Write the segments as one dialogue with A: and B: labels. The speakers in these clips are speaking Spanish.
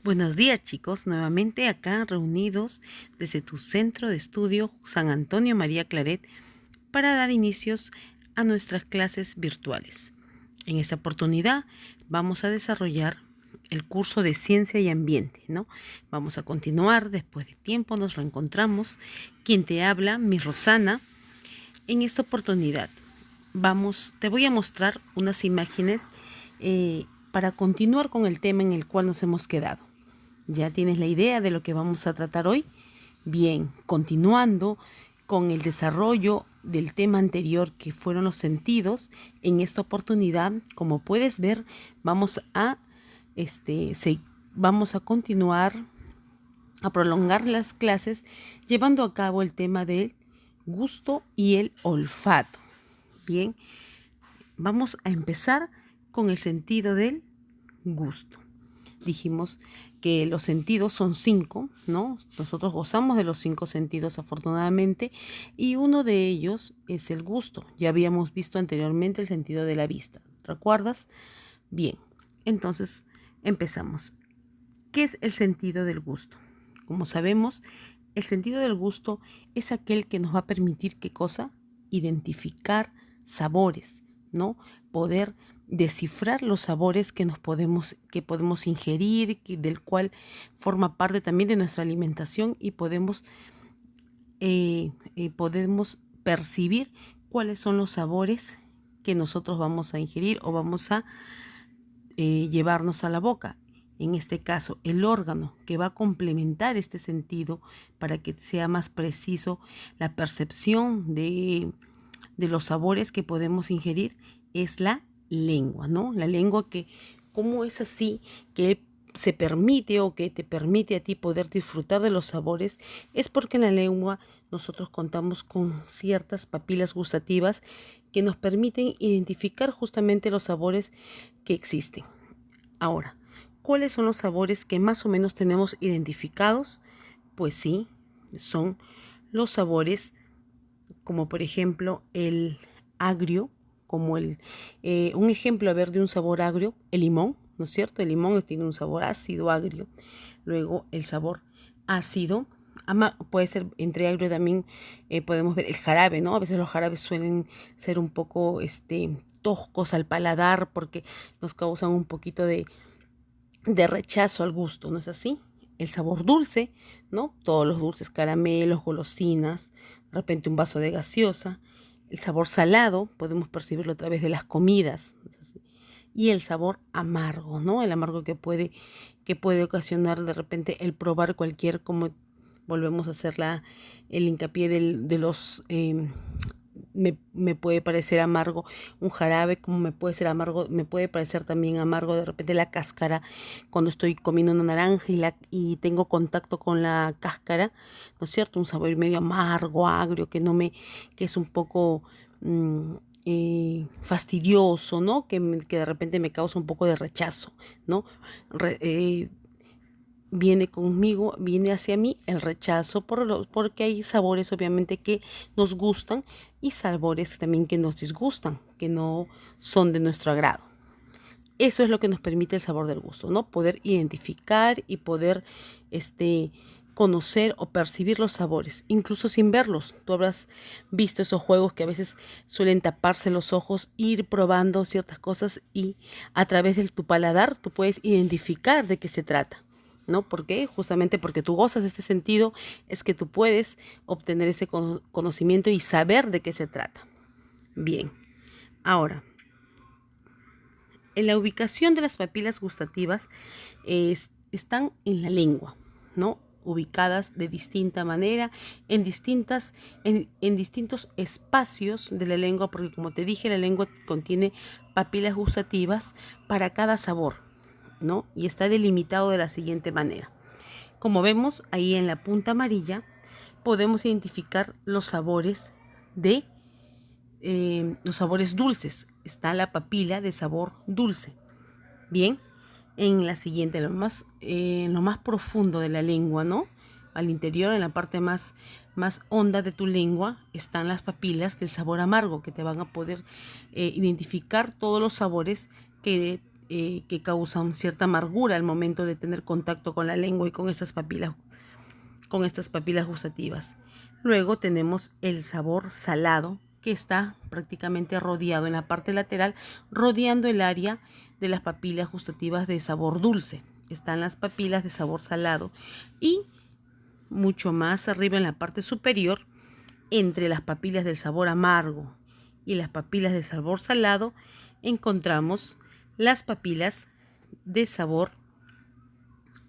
A: Buenos días, chicos, nuevamente acá reunidos desde tu centro de estudio San Antonio María Claret para dar inicios a nuestras clases virtuales. En esta oportunidad vamos a desarrollar el curso de Ciencia y Ambiente, ¿no? Vamos a continuar, después de tiempo nos reencontramos. Quien te habla, mi Rosana. En esta oportunidad te voy a mostrar unas imágenes para continuar con el tema en el cual nos hemos quedado. ¿Ya tienes la idea de lo que vamos a tratar hoy? Bien, continuando con el desarrollo del tema anterior que fueron los sentidos, en esta oportunidad, como puedes ver, vamos a continuar, a prolongar las clases llevando a cabo el tema del gusto y el olfato. Bien, vamos a empezar con el sentido del gusto. Dijimos que los sentidos son 5, ¿no? Nosotros gozamos de los 5 sentidos afortunadamente y uno de ellos es el gusto. Ya habíamos visto anteriormente el sentido de la vista. ¿Recuerdas? Bien, entonces empezamos. ¿Qué es el sentido del gusto? Como sabemos, el sentido del gusto es aquel que nos va a permitir, ¿qué cosa? Identificar sabores, ¿no? Poder descifrar los sabores que podemos ingerir, del cual forma parte también de nuestra alimentación y podemos percibir cuáles son los sabores que nosotros vamos a ingerir o vamos a llevarnos a la boca. En este caso, el órgano que va a complementar este sentido para que sea más preciso la percepción de los sabores que podemos ingerir es la lengua, ¿no? La lengua que, ¿cómo es así que se permite o que te permite a ti poder disfrutar de los sabores? Es porque en la lengua nosotros contamos con ciertas papilas gustativas que nos permiten identificar justamente los sabores que existen. Ahora, ¿cuáles son los sabores que más o menos tenemos identificados? Pues sí, son los sabores como por ejemplo el agrio, un ejemplo a ver de un sabor agrio, el limón, ¿no es cierto? El limón tiene un sabor ácido agrio. Luego el sabor ácido, puede ser entre agrio también, podemos ver el jarabe, ¿no? A veces los jarabes suelen ser un poco toscos al paladar porque nos causan un poquito de rechazo al gusto, ¿no es así? El sabor dulce, ¿no? Todos los dulces, caramelos, golosinas, de repente un vaso de gaseosa. El sabor salado, podemos percibirlo a través de las comidas, ¿no es así? Y el sabor amargo, ¿no? El amargo que puede ocasionar de repente el probar como volvemos a hacer el hincapié de los me puede parecer amargo un jarabe, como me puede ser amargo, me puede parecer también amargo de repente la cáscara cuando estoy comiendo una naranja y tengo contacto con la cáscara, ¿no es cierto? Un sabor medio amargo, agrio, que es un poco fastidioso, ¿no? Que de repente me causa un poco de rechazo, ¿no? Viene hacia mí el rechazo porque hay sabores obviamente que nos gustan y sabores también que nos disgustan, que no son de nuestro agrado. Eso es lo que nos permite el sabor del gusto, ¿no? Poder identificar y poder conocer o percibir los sabores, incluso sin verlos. Tú habrás visto esos juegos que a veces suelen taparse los ojos, ir probando ciertas cosas y a través de tu paladar tú puedes identificar de qué se trata. ¿No? ¿Por qué? Justamente porque tú gozas de este sentido, es que tú puedes obtener este conocimiento y saber de qué se trata. Bien, ahora, en la ubicación de las papilas gustativas están en la lengua, ¿no? Ubicadas de distinta manera, en distintos espacios de la lengua, porque como te dije, la lengua contiene papilas gustativas para cada sabor, ¿no? Y está delimitado de la siguiente manera. Como vemos ahí en la punta amarilla, podemos identificar los sabores los sabores dulces. Está la papila de sabor dulce. Bien, en la siguiente, en lo más profundo de la lengua, ¿no? Al interior, en la parte más honda de tu lengua, están las papilas del sabor amargo, que te van a poder identificar todos los sabores que que causan cierta amargura al momento de tener contacto con la lengua y con estas papilas gustativas. Luego tenemos el sabor salado, que está prácticamente rodeado en la parte lateral, rodeando el área de las papilas gustativas de sabor dulce. Están las papilas de sabor salado y mucho más arriba en la parte superior, entre las papilas del sabor amargo y las papilas de sabor salado, encontramos las papilas de sabor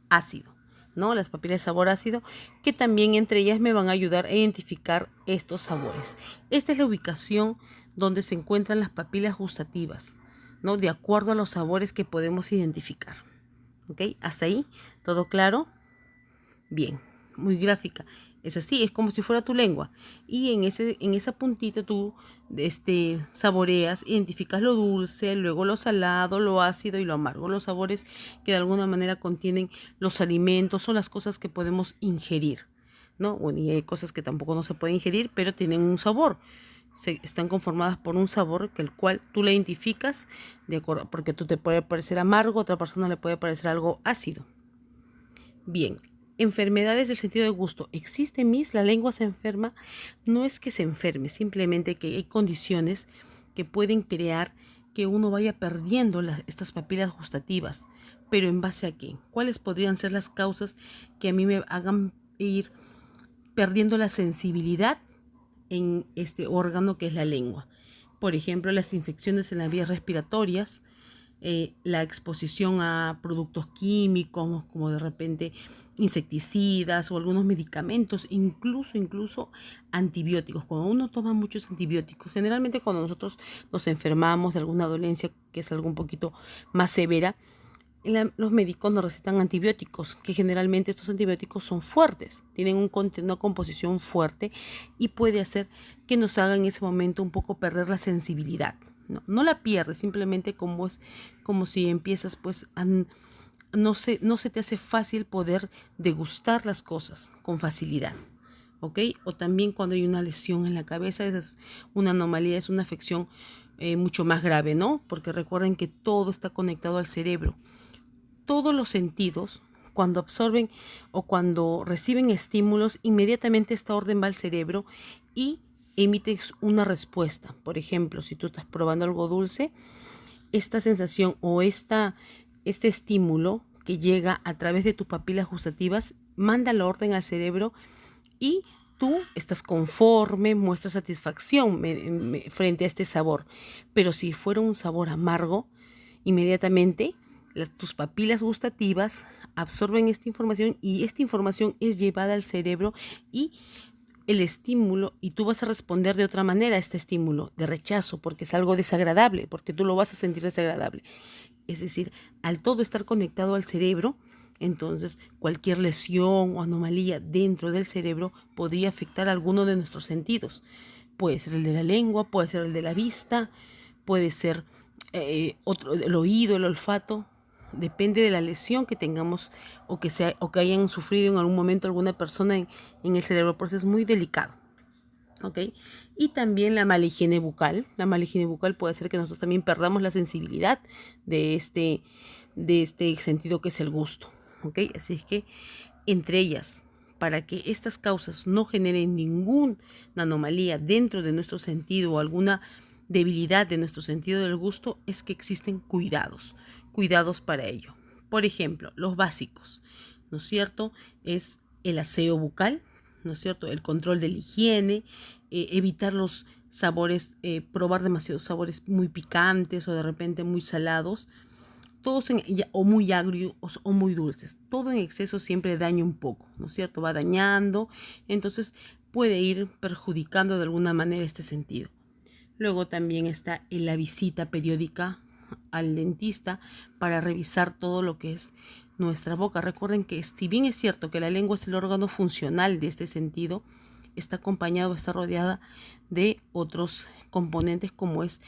A: ácido, ¿no? Las papilas de sabor ácido, que también entre ellas me van a ayudar a identificar estos sabores. Esta es la ubicación donde se encuentran las papilas gustativas, ¿no? De acuerdo a los sabores que podemos identificar. ¿Ok? Hasta ahí, ¿todo claro? Bien, muy gráfica. Es así, es como si fuera tu lengua. Y en esa puntita tú saboreas, identificas lo dulce, luego lo salado, lo ácido y lo amargo. Los sabores que de alguna manera contienen los alimentos, son las cosas que podemos ingerir, ¿no? Bueno, y hay cosas que tampoco no se pueden ingerir, pero tienen un sabor. Están conformadas por un sabor que el cual tú le identificas, de acuerdo, porque tú te puede parecer amargo, a otra persona le puede parecer algo ácido. Bien, enfermedades del sentido de gusto. ¿Existe, Miss? ¿La lengua se enferma? No es que se enferme, simplemente que hay condiciones que pueden crear que uno vaya perdiendo estas papilas gustativas. ¿Pero en base a qué? ¿Cuáles podrían ser las causas que a mí me hagan ir perdiendo la sensibilidad en este órgano que es la lengua? Por ejemplo, las infecciones en las vías respiratorias, la exposición a productos químicos, como de repente insecticidas o algunos medicamentos, incluso antibióticos. Cuando uno toma muchos antibióticos, generalmente cuando nosotros nos enfermamos de alguna dolencia que es algo un poquito más severa, los médicos nos recetan antibióticos, que generalmente estos antibióticos son fuertes, tienen una composición fuerte y puede hacer que nos haga en ese momento un poco perder la sensibilidad. No la pierdes, simplemente como si empiezas pues no se te hace fácil poder degustar las cosas con facilidad. ¿Ok? O también cuando hay una lesión en la cabeza, esa es una anomalía, es una afección mucho más grave, ¿no? Porque recuerden que todo está conectado al cerebro. Todos los sentidos, cuando absorben o cuando reciben estímulos, inmediatamente esta orden va al cerebro y emites una respuesta. Por ejemplo, si tú estás probando algo dulce, esta sensación o este estímulo que llega a través de tus papilas gustativas manda la orden al cerebro y tú estás conforme, muestras satisfacción frente a este sabor. Pero si fuera un sabor amargo, inmediatamente tus papilas gustativas absorben esta información y esta información es llevada al cerebro y el estímulo, y tú vas a responder de otra manera a este estímulo, de rechazo, porque es algo desagradable, porque tú lo vas a sentir desagradable. Es decir, al todo estar conectado al cerebro, entonces cualquier lesión o anomalía dentro del cerebro podría afectar a alguno de nuestros sentidos. Puede ser el de la lengua, puede ser el de la vista, puede ser el oído, el olfato. Depende de la lesión que tengamos o que hayan sufrido en algún momento alguna persona en el cerebro, por eso es muy delicado. ¿Ok? Y también la mala higiene bucal. La mala higiene bucal puede hacer que nosotros también perdamos la sensibilidad de este sentido que es el gusto. ¿Ok? Así es que entre ellas, para que estas causas no generen ninguna anomalía dentro de nuestro sentido o alguna debilidad de nuestro sentido del gusto, es que existen cuidados para ello. Por ejemplo, los básicos, ¿no es cierto? Es el aseo bucal, ¿no es cierto? El control de la higiene, evitar los sabores, probar demasiados sabores muy picantes o de repente muy salados, todos o muy agrios o muy dulces. Todo en exceso siempre daña un poco, ¿no es cierto? Va dañando, entonces puede ir perjudicando de alguna manera este sentido. Luego también está la visita periódica al dentista para revisar todo lo que es nuestra boca. Recuerden que si bien es cierto que la lengua es el órgano funcional de este sentido, está acompañado, está rodeada de otros componentes como es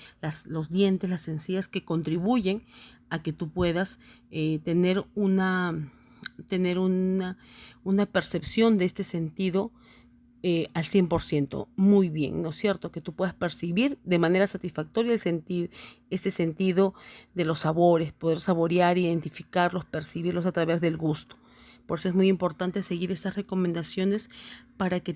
A: los dientes, las encías, que contribuyen a que tú puedas tener una percepción de este sentido al 100%. Muy bien, ¿no es cierto? Que tú puedas percibir de manera satisfactoria este sentido de los sabores, poder saborear, identificarlos, percibirlos a través del gusto. Por eso es muy importante seguir estas recomendaciones para que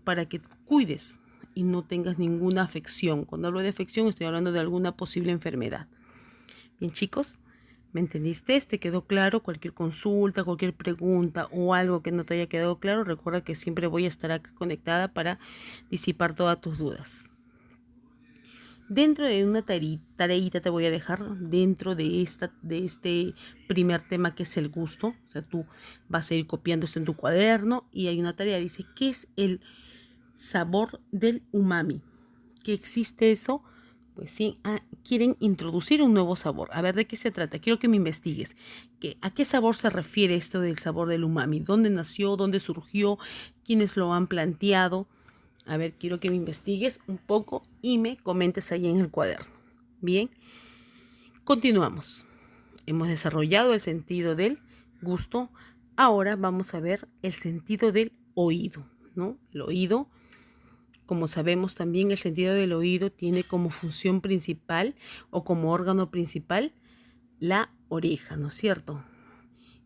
A: para que cuides y no tengas ninguna afección. Cuando hablo de afección estoy hablando de alguna posible enfermedad. Bien, chicos, ¿me entendiste? ¿Te quedó claro? Cualquier consulta, cualquier pregunta o algo que no te haya quedado claro, recuerda que siempre voy a estar acá conectada para disipar todas tus dudas. Dentro de una tareita te voy a dejar dentro de este primer tema, que es el gusto. O sea, tú vas a ir copiando esto en tu cuaderno y hay una tarea, dice, ¿qué es el sabor del umami? ¿Qué existe eso? Pues sí, quieren introducir un nuevo sabor. A ver, ¿de qué se trata? Quiero que me investigues. ¿A qué sabor se refiere esto del sabor del umami? ¿Dónde nació? ¿Dónde surgió? ¿Quiénes lo han planteado? A ver, quiero que me investigues un poco y me comentes ahí en el cuaderno. Bien, continuamos. Hemos desarrollado el sentido del gusto. Ahora vamos a ver el sentido del oído, ¿no? El oído, como sabemos también, el sentido del oído tiene como función principal o como órgano principal la oreja, ¿no es cierto?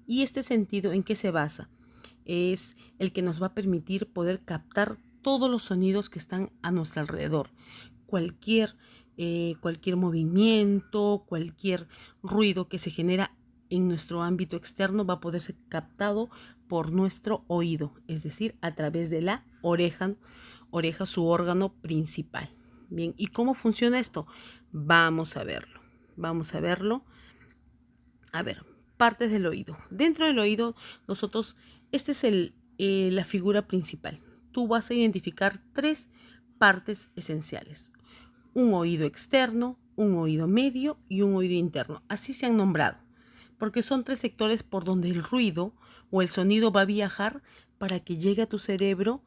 A: ¿Y este sentido en qué se basa? Es el que nos va a permitir poder captar todos los sonidos que están a nuestro alrededor. Cualquier movimiento, cualquier ruido que se genera en nuestro ámbito externo va a poder ser captado por nuestro oído, es decir, a través de la oreja, su órgano principal. Bien, ¿y cómo funciona esto? Vamos a verlo. Vamos a verlo. A ver, partes del oído. Dentro del oído, esta es la figura principal. Tú vas a identificar 3 partes esenciales: un oído externo, un oído medio y un oído interno. Así se han nombrado, porque son 3 sectores por donde el ruido o el sonido va a viajar para que llegue a tu cerebro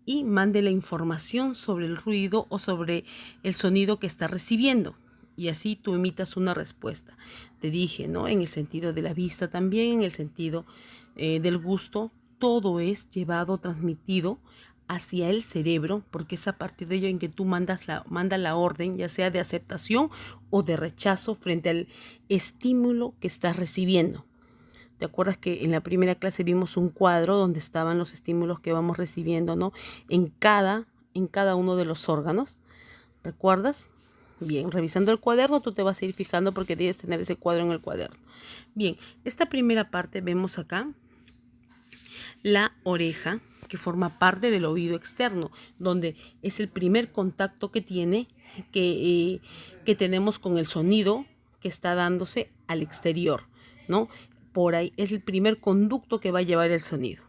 A: y mande la información sobre el ruido o sobre el sonido que está recibiendo. Y así tú emitas una respuesta. Te dije, ¿no? En el sentido de la vista también, en el sentido del gusto, todo es llevado, transmitido hacia el cerebro, porque es a partir de ello en que tú mandas la orden, ya sea de aceptación o de rechazo frente al estímulo que estás recibiendo. ¿Te acuerdas que en la primera clase vimos un cuadro donde estaban los estímulos que vamos recibiendo, ¿no? En cada uno de los órganos. ¿Recuerdas? Bien, revisando el cuaderno tú te vas a ir fijando porque debes tener ese cuadro en el cuaderno. Bien, esta primera parte vemos acá la oreja, que forma parte del oído externo, donde es el primer contacto que tenemos con el sonido que está dándose al exterior, ¿no? Por ahí es el primer conducto que va a llevar el sonido.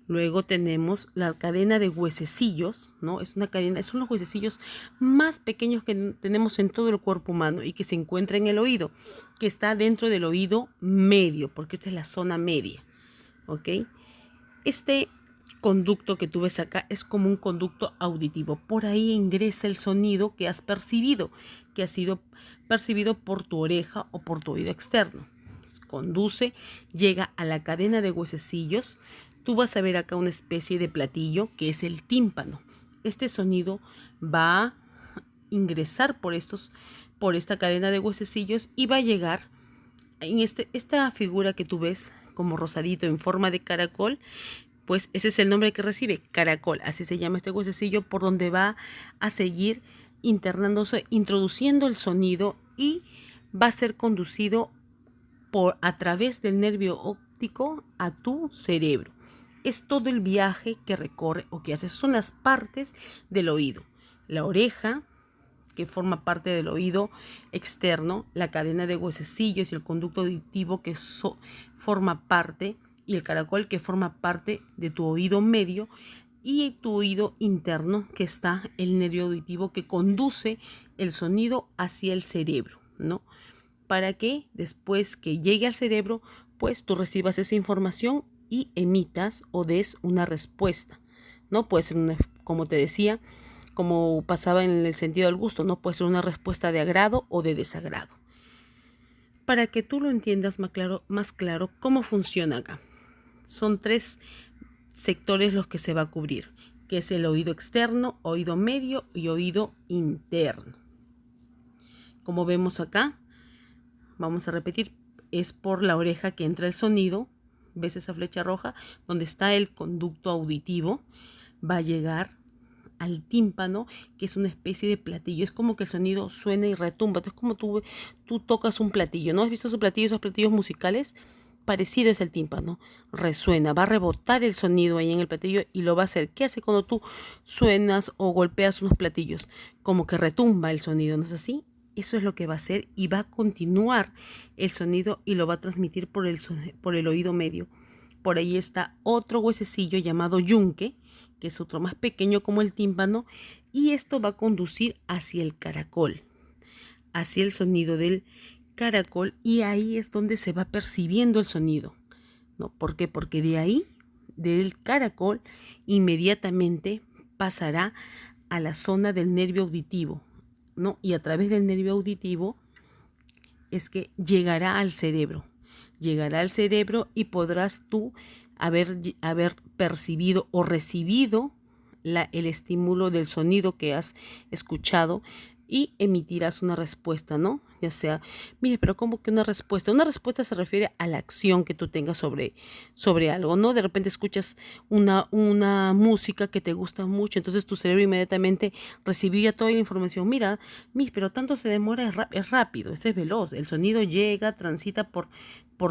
A: Luego tenemos la cadena de huesecillos, ¿no? Son los huesecillos más pequeños que tenemos en todo el cuerpo humano y que se encuentra en el oído, que está dentro del oído medio, porque esta es la zona media, ¿ok? Este conducto que tú ves acá es como un conducto auditivo. Por ahí ingresa el sonido que has percibido, que ha sido percibido por tu oreja o por tu oído externo. Conduce, llega a la cadena de huesecillos. Tú vas a ver acá una especie de platillo que es el tímpano. Este sonido va a ingresar por esta cadena de huesecillos y va a llegar en esta figura que tú ves como rosadito en forma de caracol. Pues ese es el nombre que recibe, caracol. Así se llama este huesecillo, por donde va a seguir internándose, introduciendo el sonido, y va a ser conducido a través del nervio óptico a tu cerebro. Es todo el viaje que recorre o que hace. Son las partes del oído. La oreja, que forma parte del oído externo, la cadena de huesecillos y el conducto auditivo, que forma parte, y el caracol, que forma parte de tu oído medio, y tu oído interno, que está el nervio auditivo que conduce el sonido hacia el cerebro, ¿no? Para que después que llegue al cerebro, pues tú recibas esa información y emitas o des una respuesta, ¿no? Puede ser como te decía, como pasaba en el sentido del gusto, ¿no? Puede ser una respuesta de agrado o de desagrado. Para que tú lo entiendas más claro cómo funciona acá. Son 3 sectores los que se va a cubrir, que es el oído externo, oído medio y oído interno. Como vemos acá, vamos a repetir, es por la oreja que entra el sonido. ¿Ves esa flecha roja? Donde está el conducto auditivo, va a llegar al tímpano, que es una especie de platillo. Es como que el sonido suena y retumba. Entonces, como tú tocas un platillo, ¿no? ¿Has visto esos platillos musicales? Parecido es el tímpano. Resuena, va a rebotar el sonido ahí en el platillo y lo va a hacer. ¿Qué hace cuando tú suenas o golpeas unos platillos? Como que retumba el sonido, ¿no es así? Eso es lo que va a hacer y va a continuar el sonido y lo va a transmitir por el oído medio. Por ahí está otro huesecillo llamado yunque, que es otro más pequeño como el tímpano, y esto va a conducir hacia el caracol, hacia el sonido del caracol, y ahí es donde se va percibiendo el sonido, ¿no? ¿Por qué? Porque de ahí, del caracol, inmediatamente pasará a la zona del nervio auditivo, ¿no? Y a través del nervio auditivo es que llegará al cerebro y podrás tú haber percibido o recibido el estímulo del sonido que has escuchado y emitirás una respuesta, ¿no? Ya sea, mire, pero ¿cómo que una respuesta? Una respuesta se refiere a la acción que tú tengas sobre algo, ¿no? De repente escuchas una música que te gusta mucho, entonces tu cerebro inmediatamente recibió ya toda la información. Mira, pero tanto se demora, es rápido, es veloz. El sonido llega, transita por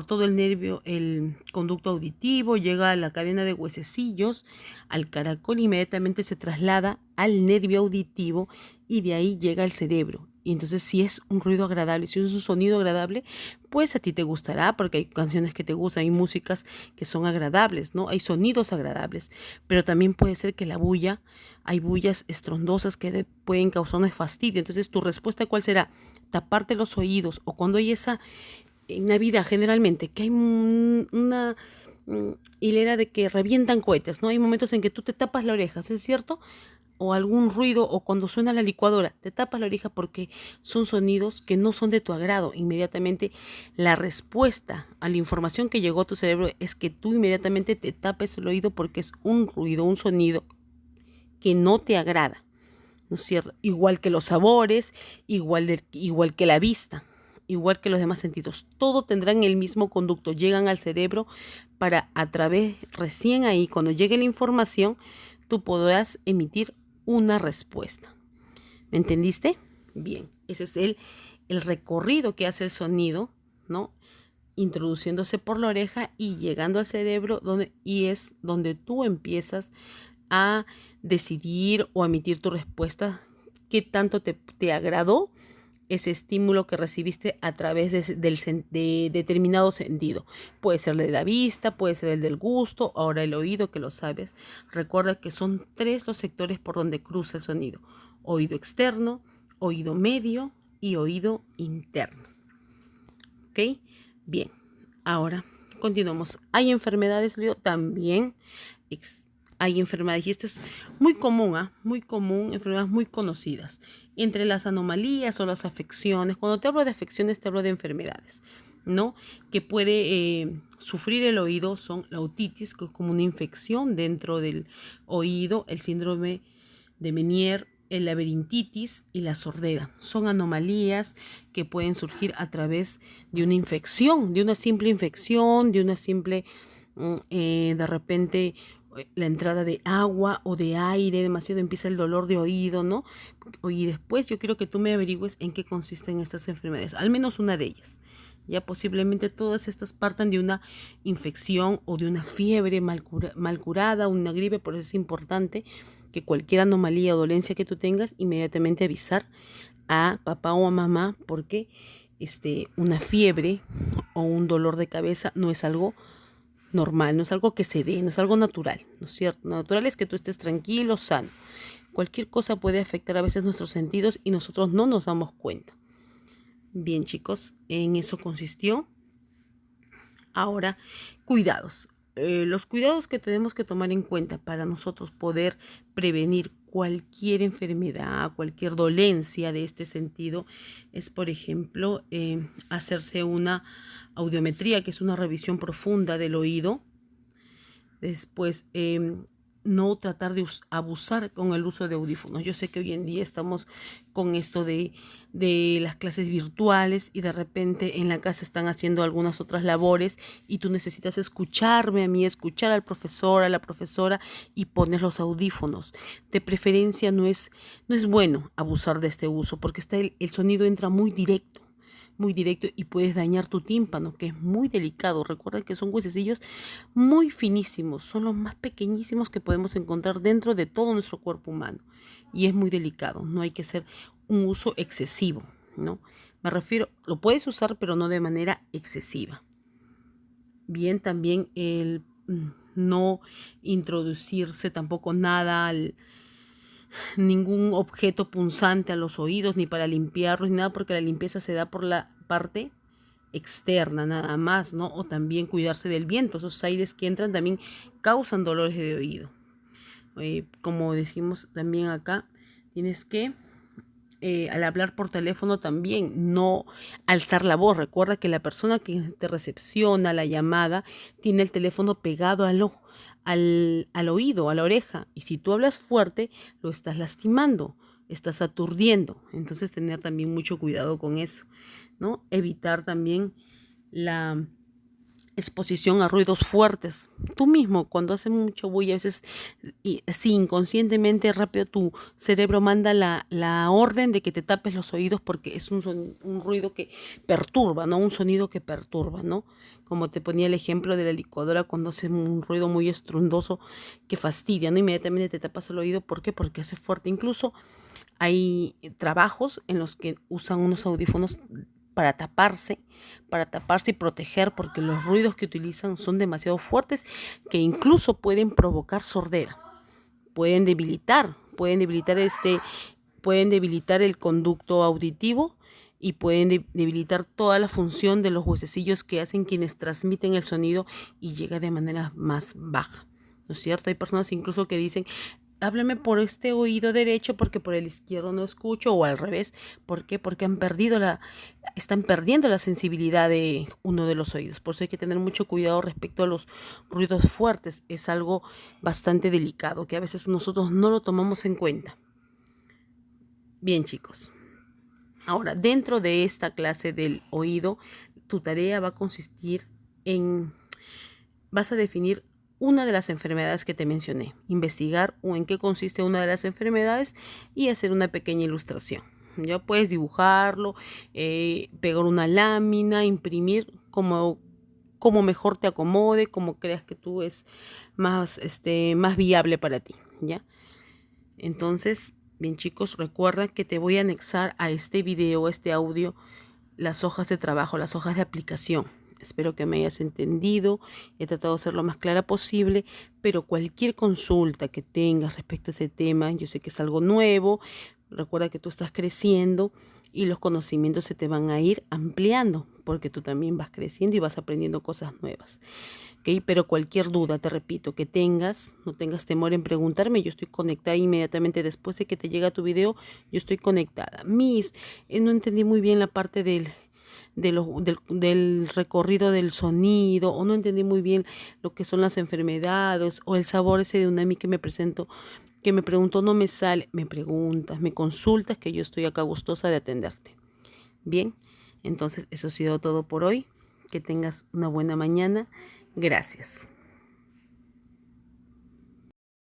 A: todo el nervio, el conducto auditivo, llega a la cadena de huesecillos, al caracol, inmediatamente se traslada al nervio auditivo y de ahí llega al cerebro. Y entonces si es un ruido agradable, si es un sonido agradable, pues a ti te gustará, porque hay canciones que te gustan, hay músicas que son agradables, ¿no? Hay sonidos agradables, pero también puede ser que hay bullas estrondosas que pueden causarnos fastidio. Entonces, ¿tu respuesta cuál será? Taparte los oídos, o cuando hay en Navidad generalmente, que hay una hilera de que revientan cohetes, ¿no? Hay momentos en que tú te tapas la oreja, ¿es cierto? O algún ruido, o cuando suena la licuadora, te tapas la oreja porque son sonidos que no son de tu agrado. Inmediatamente la respuesta a la información que llegó a tu cerebro es que tú inmediatamente te tapes el oído porque es un ruido, un sonido que no te agrada, ¿no es cierto? Igual que los sabores, igual que la vista, igual que los demás sentidos. Todo tendrán el mismo conducto, llegan al cerebro para recién ahí, cuando llegue la información, tú podrás emitir una respuesta. ¿Me entendiste? Bien, ese es el recorrido que hace el sonido, ¿no? Introduciéndose por la oreja y llegando al cerebro, y es donde tú empiezas a decidir o a emitir tu respuesta, qué tanto te agradó ese estímulo que recibiste a través de determinado sentido. Puede ser el de la vista, puede ser el del gusto, ahora el oído, que lo sabes. Recuerda que son 3 los sectores por donde cruza el sonido: oído externo, oído medio y oído interno. ¿Ok? Bien, ahora continuamos. ¿Hay enfermedades, Leo? También hay enfermedades, y esto es muy común, muy común, enfermedades muy conocidas. Entre las anomalías o las afecciones, cuando te hablo de afecciones, te hablo de enfermedades, ¿no? Que puede sufrir el oído, son la otitis, que es como una infección dentro del oído, el síndrome de Meniere, el laberintitis y la sordera. Son anomalías que pueden surgir a través de una infección, de una simple, de repente, la entrada de agua o de aire, demasiado empieza el dolor de oído, ¿no? Y después yo quiero que tú me averigües en qué consisten estas enfermedades, al menos una de ellas. Ya posiblemente todas estas partan de una infección o de una fiebre mal curada, una gripe. Por eso es importante que cualquier anomalía o dolencia que tú tengas, inmediatamente avisar a papá o a mamá, porque una fiebre o un dolor de cabeza no es algo normal, no es algo que se dé, no es algo natural, ¿no es cierto? Lo natural es que tú estés tranquilo, sano. Cualquier cosa puede afectar a veces nuestros sentidos y nosotros no nos damos cuenta. Bien, chicos, en eso consistió. Ahora, cuidados. Los cuidados que tenemos que tomar en cuenta para nosotros poder prevenir cualquier enfermedad, cualquier dolencia de este sentido, es, por ejemplo, hacerse una audiometría, que es una revisión profunda del oído, Después, no tratar de abusar con el uso de audífonos. Yo sé que hoy en día estamos con esto de las clases virtuales y de repente en la casa están haciendo algunas otras labores y tú necesitas escucharme a mí, escuchar al profesor, a la profesora y pones los audífonos. De preferencia no es bueno abusar de este uso porque el sonido entra muy directo y puedes dañar tu tímpano, que es muy delicado. Recuerda que son huesecillos muy finísimos, son los más pequeñísimos que podemos encontrar dentro de todo nuestro cuerpo humano y es muy delicado. No hay que hacer un uso excesivo, ¿no? Me refiero, lo puedes usar, pero no de manera excesiva. Bien, también el no introducirse tampoco nada ningún objeto punzante a los oídos, ni para limpiarlos, ni nada, porque la limpieza se da por la parte externa nada más, ¿no? O también cuidarse del viento, esos aires que entran también causan dolores de oído. Como decimos también acá, tienes que, al hablar por teléfono también, no alzar la voz. Recuerda que la persona que te recepciona la llamada tiene el teléfono pegado al ojo, al oído, a la oreja. Y si tú hablas fuerte, lo estás lastimando, estás aturdiendo. Entonces tener también mucho cuidado con eso, ¿no? Evitar también la exposición a ruidos fuertes. Tú mismo, cuando hace mucho bulla, a veces, y así inconscientemente, rápido tu cerebro manda la orden de que te tapes los oídos porque es un ruido que perturba, ¿no? Un sonido que perturba, ¿no? Como te ponía el ejemplo de la licuadora cuando hace un ruido muy estruendoso que fastidia, ¿no? Inmediatamente te tapas el oído. ¿Por qué? Porque hace fuerte. Incluso hay trabajos en los que usan unos audífonos para taparse y proteger, porque los ruidos que utilizan son demasiado fuertes que incluso pueden provocar sordera, pueden debilitar el conducto auditivo y pueden debilitar toda la función de los huesecillos que hacen quienes transmiten el sonido y llega de manera más baja, ¿no es cierto? Hay personas incluso que dicen: háblame por este oído derecho porque por el izquierdo no escucho, o al revés. ¿Por qué? Porque están perdiendo la sensibilidad de uno de los oídos. Por eso hay que tener mucho cuidado respecto a los ruidos fuertes. Es algo bastante delicado que a veces nosotros no lo tomamos en cuenta. Bien, chicos. Ahora, dentro de esta clase del oído, tu tarea va a consistir vas a definir una de las enfermedades que te mencioné, investigar en qué consiste una de las enfermedades y hacer una pequeña ilustración. Ya puedes dibujarlo, pegar una lámina, imprimir como mejor te acomode, como creas que tú es más viable para ti, ¿ya? Entonces, bien, chicos, recuerda que te voy a anexar a este video, a este audio, las hojas de trabajo, las hojas de aplicación. Espero que me hayas entendido. He tratado de ser lo más clara posible, pero cualquier consulta que tengas respecto a ese tema, yo sé que es algo nuevo. Recuerda que tú estás creciendo y los conocimientos se te van a ir ampliando porque tú también vas creciendo y vas aprendiendo cosas nuevas. ¿Okay? Pero cualquier duda, te repito, que tengas, no tengas temor en preguntarme. Yo estoy conectada inmediatamente después de que te llega tu video. Yo estoy conectada. No entendí muy bien la parte del recorrido del sonido, o no entendí muy bien lo que son las enfermedades o el sabor ese de Unami que me preguntó, no me sale. Me preguntas, me consultas, que yo estoy acá gustosa de atenderte. Bien, entonces eso ha sido todo por hoy. Que tengas una buena mañana. Gracias.